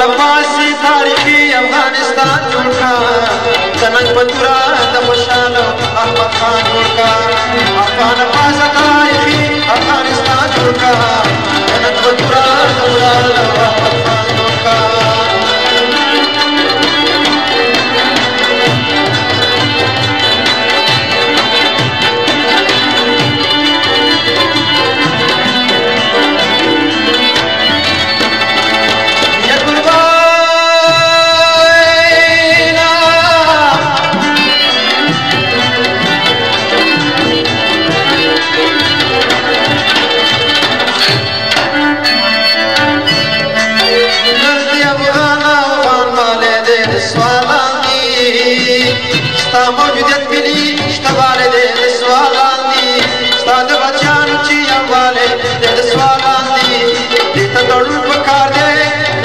افغان افغاني تاریخي افغانستان جوړ کا تننګ پتورا د خوشاله احمد خان جوړ کا افغان افغاني تاریخي افغانستان جوړ کا تننګ پتورا د خوشاله احمد خان جوړ کا موجودیت ملی شتواله دې سوالان دي ستاسو بچیانو چې یواله دې سوالان دي دې ته ټول پکار دې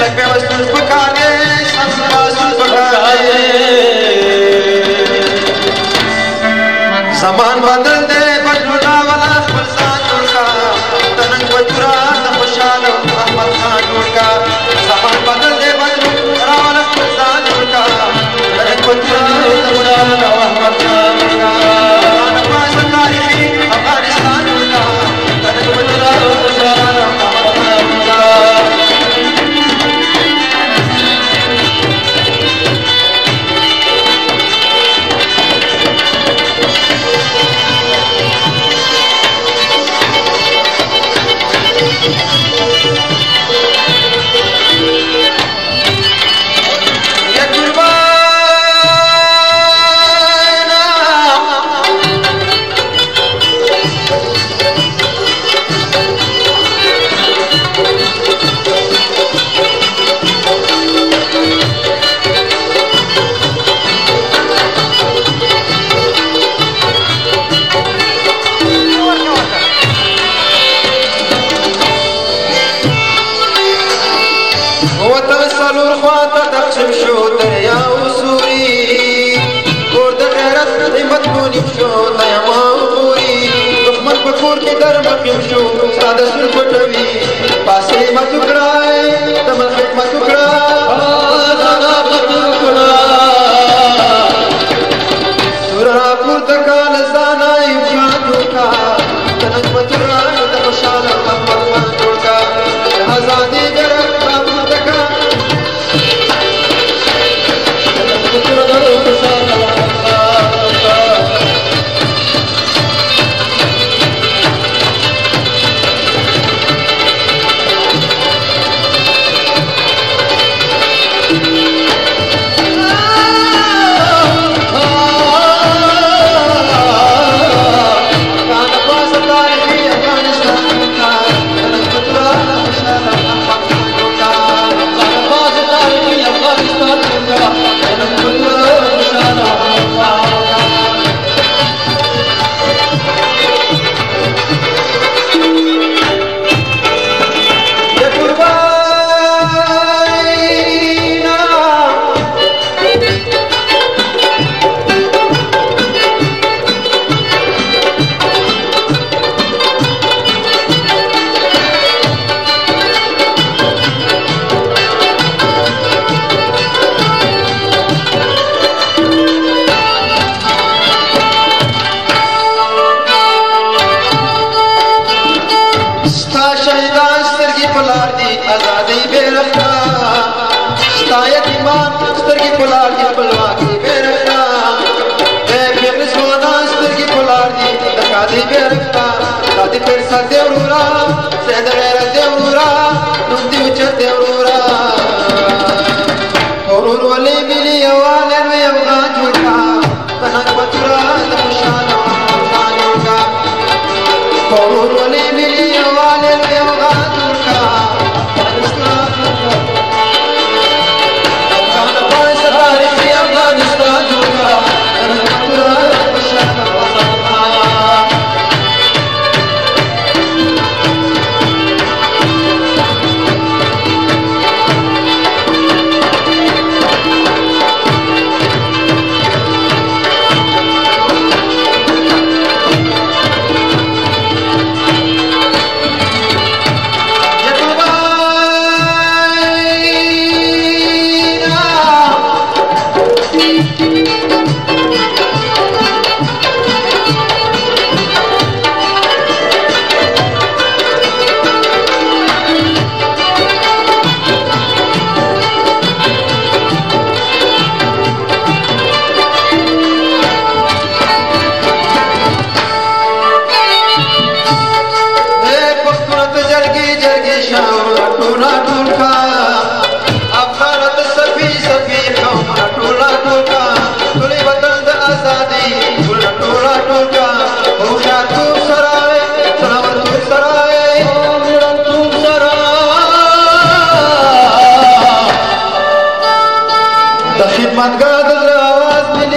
لکه به وسل پکار دې سم واسل پکار دې زمان بدل دې بدلولا والا خپل ځان جوړ کا تننګ پتورا د خوشاله احمد خان جوړ کا زمان بدل دې بدلولا والا خپل ځان جوړ کا تننګ پتورا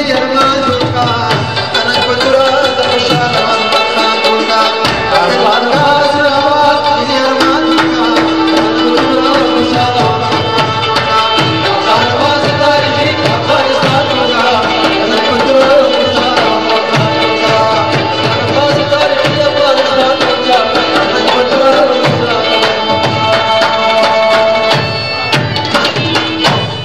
دې